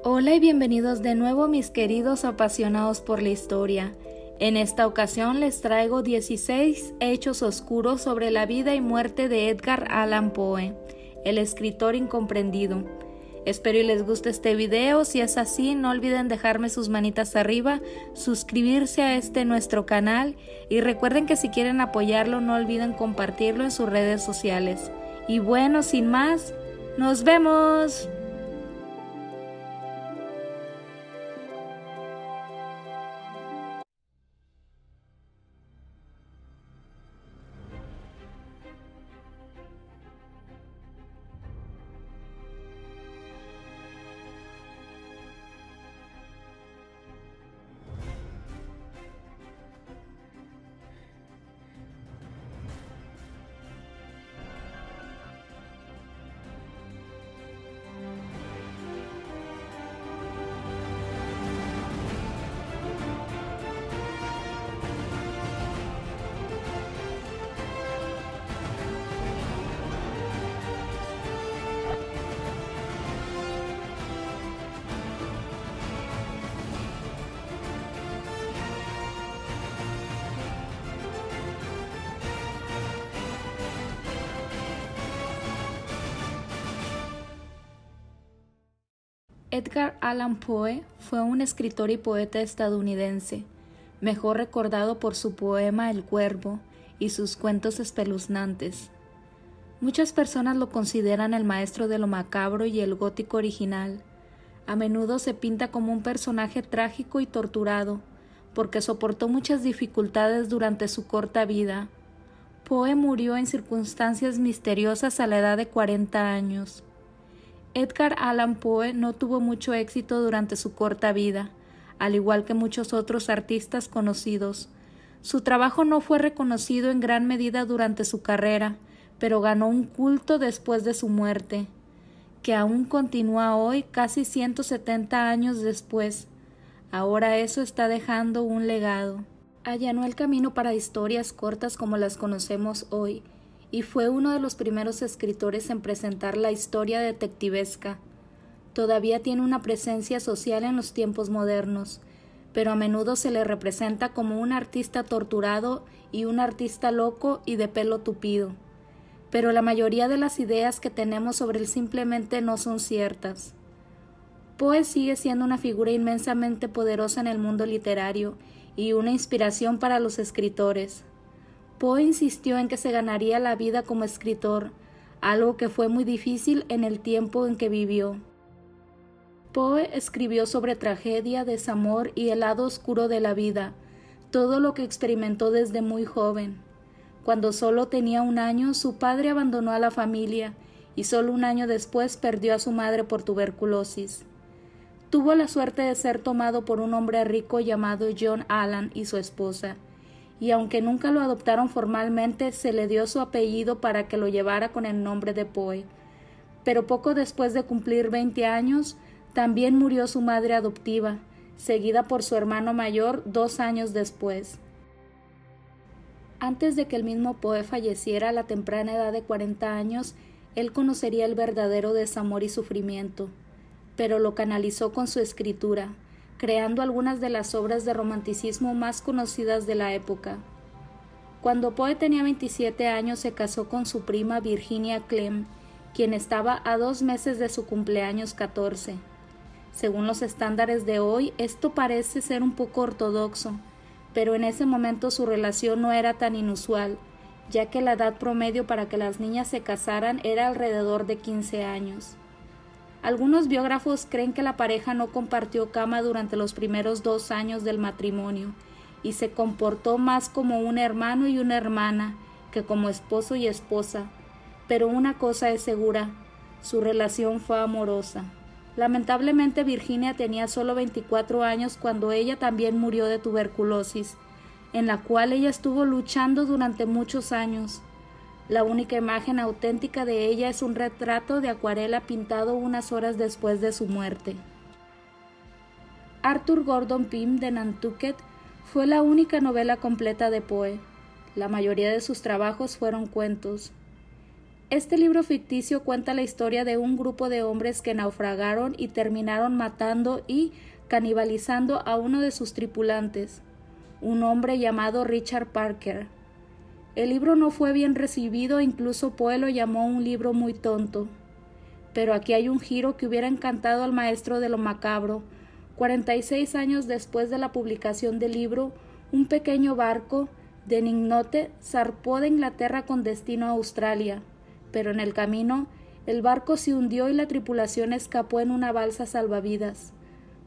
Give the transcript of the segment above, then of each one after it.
Hola y bienvenidos de nuevo mis queridos apasionados por la historia. En esta ocasión les traigo 16 hechos oscuros sobre la vida y muerte de Edgar Allan Poe, el escritor incomprendido. Espero y les guste este video. Si es así, no olviden dejarme sus manitas arriba, suscribirse a nuestro canal y recuerden que si quieren apoyarlo no olviden compartirlo en sus redes sociales. Y bueno, sin más, ¡nos vemos! Edgar Allan Poe fue un escritor y poeta estadounidense, mejor recordado por su poema El Cuervo y sus cuentos espeluznantes. Muchas personas lo consideran el maestro de lo macabro y el gótico original. A menudo se pinta como un personaje trágico y torturado, porque soportó muchas dificultades durante su corta vida. Poe murió en circunstancias misteriosas a la edad de 40 años. Edgar Allan Poe no tuvo mucho éxito durante su corta vida, al igual que muchos otros artistas conocidos. Su trabajo no fue reconocido en gran medida durante su carrera, pero ganó un culto después de su muerte, que aún continúa hoy, casi 170 años después. Ahora eso está dejando un legado. Allanó el camino para historias cortas como las conocemos hoy, y fue uno de los primeros escritores en presentar la historia detectivesca. Todavía tiene una presencia social en los tiempos modernos, pero a menudo se le representa como un artista torturado y un artista loco y de pelo tupido. Pero la mayoría de las ideas que tenemos sobre él simplemente no son ciertas. Poe sigue siendo una figura inmensamente poderosa en el mundo literario y una inspiración para los escritores. Poe insistió en que se ganaría la vida como escritor, algo que fue muy difícil en el tiempo en que vivió. Poe escribió sobre tragedia, desamor y el lado oscuro de la vida, todo lo que experimentó desde muy joven. Cuando solo tenía 1 año, su padre abandonó a la familia y solo 1 año después perdió a su madre por tuberculosis. Tuvo la suerte de ser tomado por un hombre rico llamado John Allan y su esposa, y aunque nunca lo adoptaron formalmente, se le dio su apellido para que lo llevara con el nombre de Poe. Pero poco después de cumplir 20 años, también murió su madre adoptiva, seguida por su hermano mayor 2 años después. Antes de que el mismo Poe falleciera a la temprana edad de 40 años, él conocería el verdadero desamor y sufrimiento, pero lo canalizó con su escritura, creando algunas de las obras de romanticismo más conocidas de la época. Cuando Poe tenía 27 años se casó con su prima Virginia Clemm, quien estaba a 2 meses de su cumpleaños 14. Según los estándares de hoy, esto parece ser un poco ortodoxo, pero en ese momento su relación no era tan inusual, ya que la edad promedio para que las niñas se casaran era alrededor de 15 años. Algunos biógrafos creen que la pareja no compartió cama durante los primeros 2 años del matrimonio y se comportó más como un hermano y una hermana que como esposo y esposa, pero una cosa es segura, su relación fue amorosa. Lamentablemente Virginia tenía solo 24 años cuando ella también murió de tuberculosis, en la cual ella estuvo luchando durante muchos años. La única imagen auténtica de ella es un retrato de acuarela pintado unas horas después de su muerte. Arthur Gordon Pym de Nantucket fue la única novela completa de Poe. La mayoría de sus trabajos fueron cuentos. Este libro ficticio cuenta la historia de un grupo de hombres que naufragaron y terminaron matando y canibalizando a uno de sus tripulantes, un hombre llamado Richard Parker. El libro no fue bien recibido, incluso Poe lo llamó un libro muy tonto. Pero aquí hay un giro que hubiera encantado al maestro de lo macabro. 46 años después de la publicación del libro, un pequeño barco de Nignote zarpó de Inglaterra con destino a Australia, pero en el camino el barco se hundió y la tripulación escapó en una balsa salvavidas.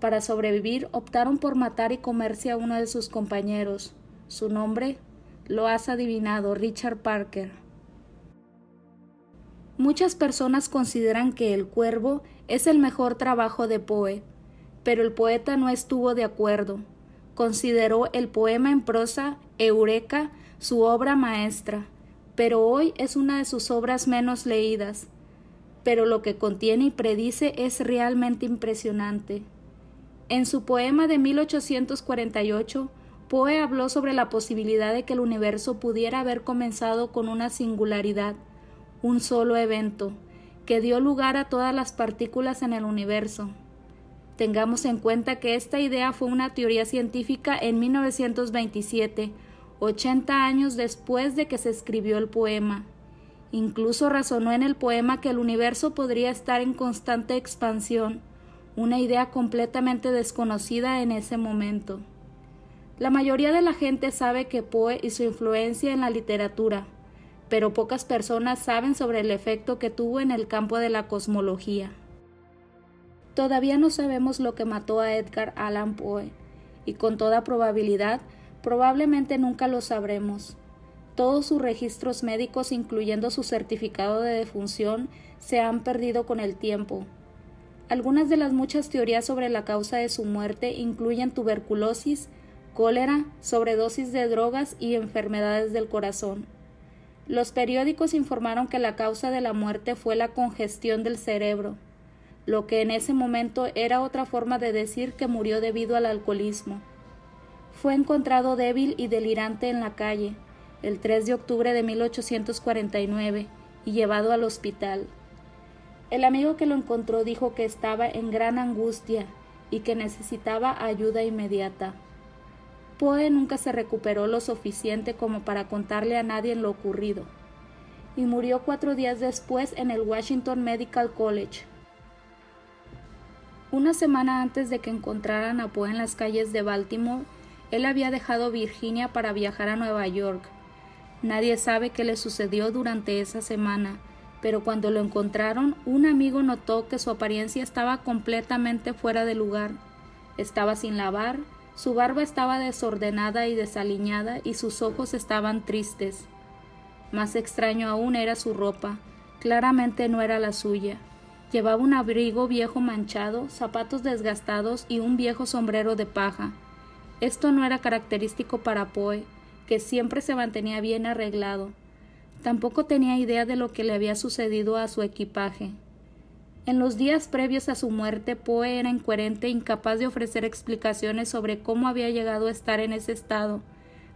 Para sobrevivir optaron por matar y comerse a uno de sus compañeros. Su nombre, lo has adivinado, Richard Parker. Muchas personas consideran que El Cuervo es el mejor trabajo de Poe, pero el poeta no estuvo de acuerdo. Consideró el poema en prosa, Eureka, su obra maestra, pero hoy es una de sus obras menos leídas. Pero lo que contiene y predice es realmente impresionante. En su poema de 1848, Poe habló sobre la posibilidad de que el universo pudiera haber comenzado con una singularidad, un solo evento, que dio lugar a todas las partículas en el universo. Tengamos en cuenta que esta idea fue una teoría científica en 1927, 80 años después de que se escribió el poema. Incluso razonó en el poema que el universo podría estar en constante expansión, una idea completamente desconocida en ese momento. La mayoría de la gente sabe que Poe y su influencia en la literatura, pero pocas personas saben sobre el efecto que tuvo en el campo de la cosmología. Todavía no sabemos lo que mató a Edgar Allan Poe, y con toda probabilidad, probablemente nunca lo sabremos. Todos sus registros médicos, incluyendo su certificado de defunción, se han perdido con el tiempo. Algunas de las muchas teorías sobre la causa de su muerte incluyen tuberculosis, cólera, sobredosis de drogas y enfermedades del corazón. Los periódicos informaron que la causa de la muerte fue la congestión del cerebro, lo que en ese momento era otra forma de decir que murió debido al alcoholismo. Fue encontrado débil y delirante en la calle, el 3 de octubre de 1849, y llevado al hospital. El amigo que lo encontró dijo que estaba en gran angustia y que necesitaba ayuda inmediata. Poe nunca se recuperó lo suficiente como para contarle a nadie lo ocurrido, y murió 4 días después en el Washington Medical College. Una semana antes de que encontraran a Poe en las calles de Baltimore, él había dejado Virginia para viajar a Nueva York. Nadie sabe qué le sucedió durante esa semana, pero cuando lo encontraron, un amigo notó que su apariencia estaba completamente fuera de lugar. Estaba sin lavar, su barba estaba desordenada y desaliñada y sus ojos estaban tristes. Más extraño aún era su ropa, claramente no era la suya. Llevaba un abrigo viejo manchado, zapatos desgastados y un viejo sombrero de paja. Esto no era característico para Poe, que siempre se mantenía bien arreglado. Tampoco tenía idea de lo que le había sucedido a su equipaje. En los días previos a su muerte, Poe era incoherente e incapaz de ofrecer explicaciones sobre cómo había llegado a estar en ese estado,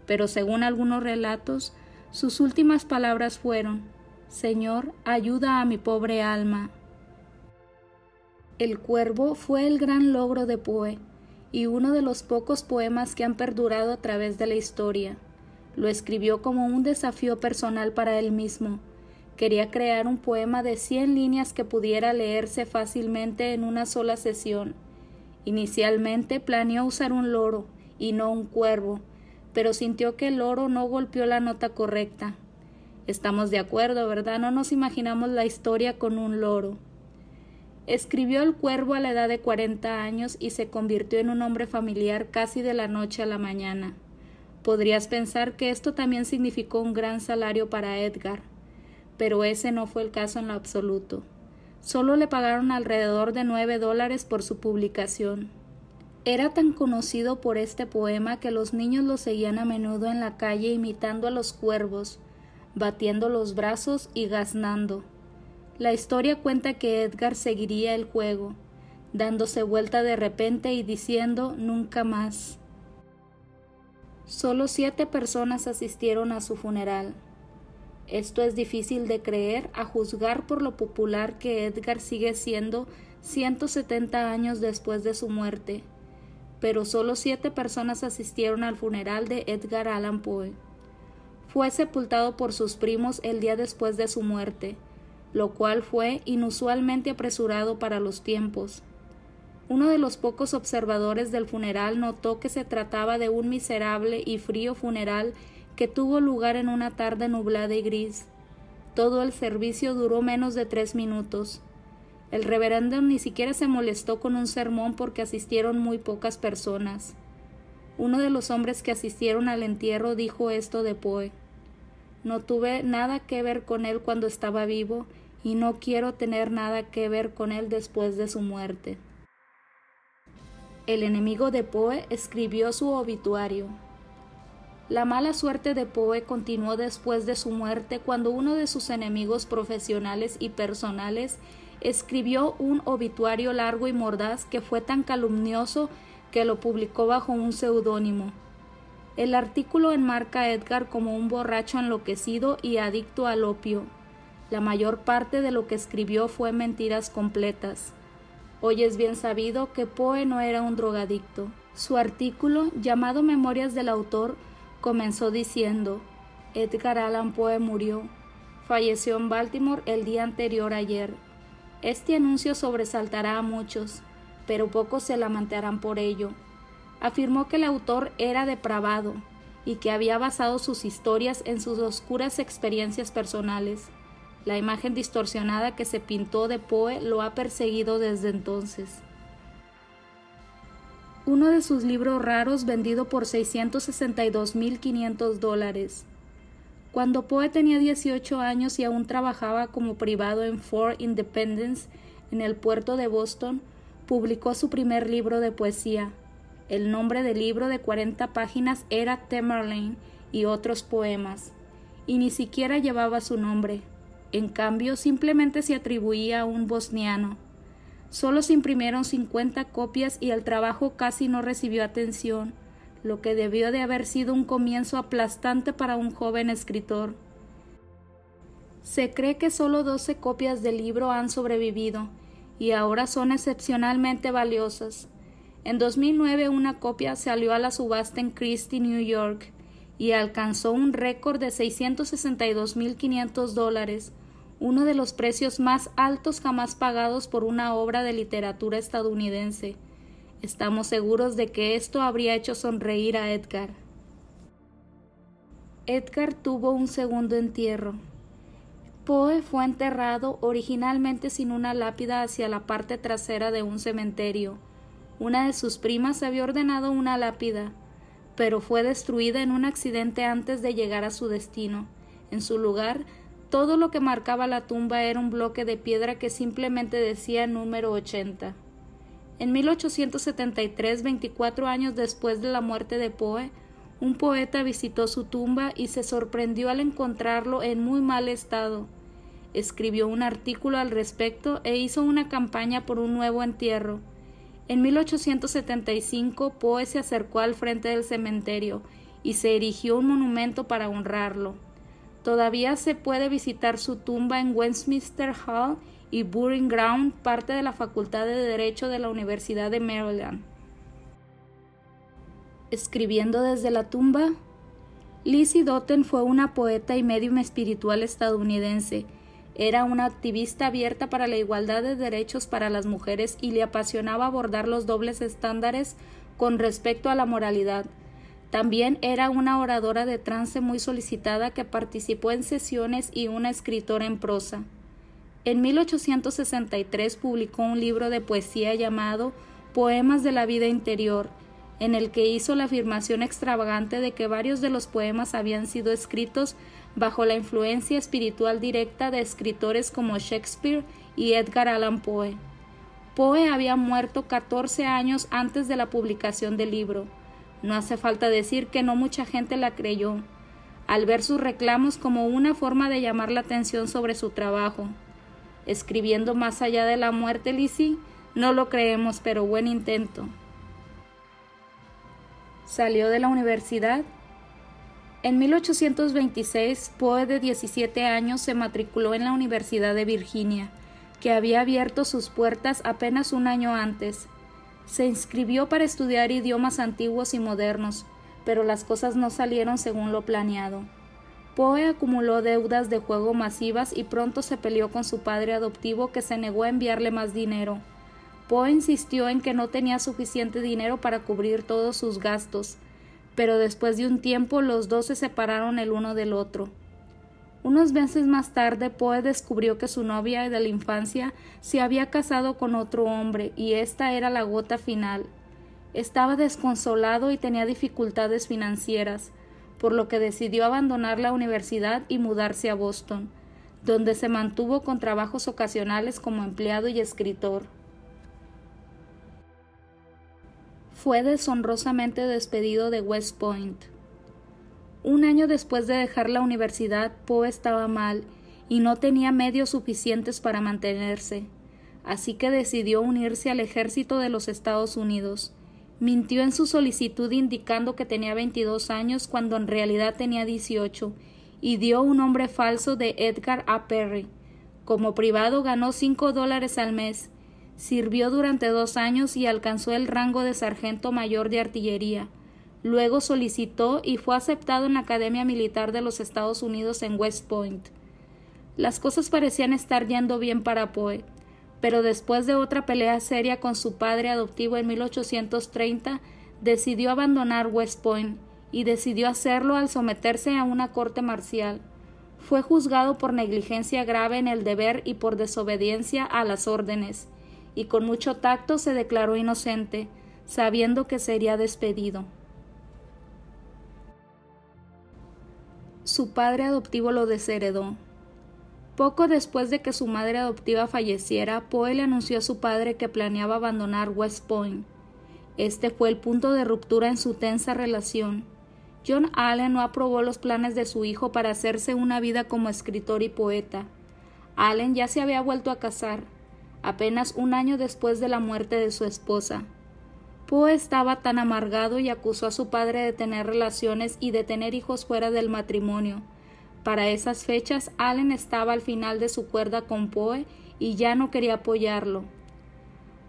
pero según algunos relatos, sus últimas palabras fueron: «Señor, ayuda a mi pobre alma». El Cuervo fue el gran logro de Poe, y uno de los pocos poemas que han perdurado a través de la historia. Lo escribió como un desafío personal para él mismo. Quería crear un poema de 100 líneas que pudiera leerse fácilmente en una sola sesión. Inicialmente planeó usar un loro, y no un cuervo, pero sintió que el loro no golpeó la nota correcta. Estamos de acuerdo, ¿verdad? No nos imaginamos la historia con un loro. Escribió El Cuervo a la edad de 40 años y se convirtió en un hombre familiar casi de la noche a la mañana. Podrías pensar que esto también significó un gran salario para Edgar, pero ese no fue el caso en lo absoluto. Solo le pagaron alrededor de $9 por su publicación. Era tan conocido por este poema que los niños lo seguían a menudo en la calle imitando a los cuervos, batiendo los brazos y gaznando. La historia cuenta que Edgar seguiría el juego, dándose vuelta de repente y diciendo «nunca más». Solo 7 personas asistieron a su funeral. Esto es difícil de creer a juzgar por lo popular que Edgar sigue siendo 170 años después de su muerte, pero solo 7 personas asistieron al funeral de Edgar Allan Poe. Fue sepultado por sus primos el día después de su muerte, lo cual fue inusualmente apresurado para los tiempos. Uno de los pocos observadores del funeral notó que se trataba de un miserable y frío funeral que tuvo lugar en una tarde nublada y gris. Todo el servicio duró menos de 3 minutos. El reverendo ni siquiera se molestó con un sermón porque asistieron muy pocas personas. Uno de los hombres que asistieron al entierro dijo esto de Poe: «No tuve nada que ver con él cuando estaba vivo y no quiero tener nada que ver con él después de su muerte». El enemigo de Poe escribió su obituario. La mala suerte de Poe continuó después de su muerte cuando uno de sus enemigos profesionales y personales escribió un obituario largo y mordaz que fue tan calumnioso que lo publicó bajo un seudónimo. El artículo enmarca a Edgar como un borracho enloquecido y adicto al opio. La mayor parte de lo que escribió fue mentiras completas. Hoy es bien sabido que Poe no era un drogadicto. Su artículo, llamado Memorias del autor, comenzó diciendo: Edgar Allan Poe murió. Falleció en Baltimore el día anterior a ayer. Este anuncio sobresaltará a muchos, pero pocos se lamentarán por ello. Afirmó que el autor era depravado y que había basado sus historias en sus oscuras experiencias personales. La imagen distorsionada que se pintó de Poe lo ha perseguido desde entonces. Uno de sus libros raros vendido por $662,500. Cuando Poe tenía 18 años y aún trabajaba como privado en Fort Independence, en el puerto de Boston, publicó su primer libro de poesía. El nombre del libro de 40 páginas era Tamerlane y otros poemas, y ni siquiera llevaba su nombre. En cambio, simplemente se atribuía a un bosniano. Solo se imprimieron 50 copias y el trabajo casi no recibió atención, lo que debió de haber sido un comienzo aplastante para un joven escritor. Se cree que solo 12 copias del libro han sobrevivido, y ahora son excepcionalmente valiosas. En 2009 una copia salió a la subasta en Christie, New York, y alcanzó un récord de $662,500, uno de los precios más altos jamás pagados por una obra de literatura estadounidense. Estamos seguros de que esto habría hecho sonreír a Edgar. Edgar tuvo un segundo entierro. Poe fue enterrado originalmente sin una lápida hacia la parte trasera de un cementerio. Una de sus primas había ordenado una lápida, pero fue destruida en un accidente antes de llegar a su destino. En su lugar, todo lo que marcaba la tumba era un bloque de piedra que simplemente decía número 80. En 1873, 24 años después de la muerte de Poe, un poeta visitó su tumba y se sorprendió al encontrarlo en muy mal estado. Escribió un artículo al respecto e hizo una campaña por un nuevo entierro. En 1875, Poe se acercó al frente del cementerio y se erigió un monumento para honrarlo. Todavía se puede visitar su tumba en Westminster Hall y Burying Ground, parte de la Facultad de Derecho de la Universidad de Maryland. Escribiendo desde la tumba, Lizzie Dotten fue una poeta y médium espiritual estadounidense. Era una activista abierta para la igualdad de derechos para las mujeres y le apasionaba abordar los dobles estándares con respecto a la moralidad. También era una oradora de trance muy solicitada que participó en sesiones y una escritora en prosa. En 1863 publicó un libro de poesía llamado Poemas de la vida interior, en el que hizo la afirmación extravagante de que varios de los poemas habían sido escritos bajo la influencia espiritual directa de escritores como Shakespeare y Edgar Allan Poe. Poe había muerto 14 años antes de la publicación del libro. No hace falta decir que no mucha gente la creyó, al ver sus reclamos como una forma de llamar la atención sobre su trabajo. Escribiendo más allá de la muerte, Lizzie, no lo creemos, pero buen intento. Salió de la universidad En 1826, Poe, de 17 años, se matriculó en la Universidad de Virginia, que había abierto sus puertas apenas un año antes. Se inscribió para estudiar idiomas antiguos y modernos, pero las cosas no salieron según lo planeado. Poe acumuló deudas de juego masivas y pronto se peleó con su padre adoptivo, que se negó a enviarle más dinero. Poe insistió en que no tenía suficiente dinero para cubrir todos sus gastos, pero después de un tiempo los dos se separaron el uno del otro. Unos meses más tarde, Poe descubrió que su novia de la infancia se había casado con otro hombre, y esta era la gota final. Estaba desconsolado y tenía dificultades financieras, por lo que decidió abandonar la universidad y mudarse a Boston, donde se mantuvo con trabajos ocasionales como empleado y escritor. Fue deshonrosamente despedido de West Point. Un año después de dejar la universidad, Poe estaba mal y no tenía medios suficientes para mantenerse, así que decidió unirse al ejército de los Estados Unidos. Mintió en su solicitud indicando que tenía 22 años cuando en realidad tenía 18, y dio un nombre falso de Edgar A. Perry. Como privado ganó $5 al mes. Sirvió durante 2 años y alcanzó el rango de sargento mayor de artillería. Luego solicitó y fue aceptado en la Academia Militar de los Estados Unidos en West Point. Las cosas parecían estar yendo bien para Poe, pero después de otra pelea seria con su padre adoptivo en 1830, decidió abandonar West Point, y decidió hacerlo al someterse a una corte marcial. Fue juzgado por negligencia grave en el deber y por desobediencia a las órdenes, y con mucho tacto se declaró inocente, sabiendo que sería despedido. Su padre adoptivo lo desheredó. Poco después de que su madre adoptiva falleciera, Poe le anunció a su padre que planeaba abandonar West Point. Este fue el punto de ruptura en su tensa relación. John Allen no aprobó los planes de su hijo para hacerse una vida como escritor y poeta. Allen ya se había vuelto a casar, apenas un año después de la muerte de su esposa. Poe estaba tan amargado y acusó a su padre de tener relaciones y de tener hijos fuera del matrimonio. Para esas fechas, Allen estaba al final de su cuerda con Poe y ya no quería apoyarlo.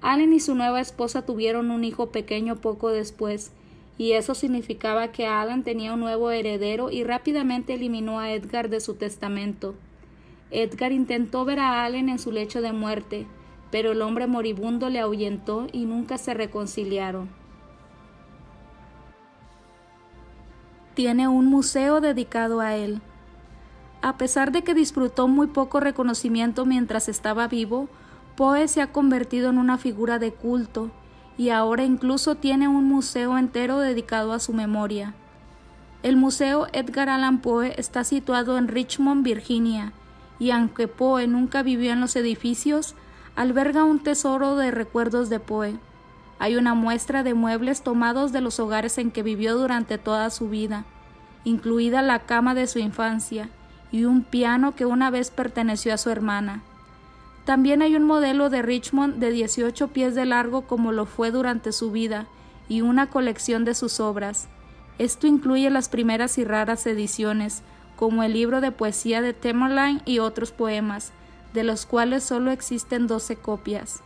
Allen y su nueva esposa tuvieron un hijo pequeño poco después, y eso significaba que Allen tenía un nuevo heredero y rápidamente eliminó a Edgar de su testamento. Edgar intentó ver a Allen en su lecho de muerte, pero el hombre moribundo le ahuyentó y nunca se reconciliaron. Tiene un museo dedicado a él. A pesar de que disfrutó muy poco reconocimiento mientras estaba vivo, Poe se ha convertido en una figura de culto, y ahora incluso tiene un museo entero dedicado a su memoria. El Museo Edgar Allan Poe está situado en Richmond, Virginia, y aunque Poe nunca vivió en los edificios, alberga un tesoro de recuerdos de Poe. Hay una muestra de muebles tomados de los hogares en que vivió durante toda su vida, incluida la cama de su infancia, y un piano que una vez perteneció a su hermana. También hay un modelo de Richmond de 18 pies de largo como lo fue durante su vida, y una colección de sus obras. Esto incluye las primeras y raras ediciones, como el libro de poesía de Tamerlane y otros poemas, de los cuales solo existen 12 copias.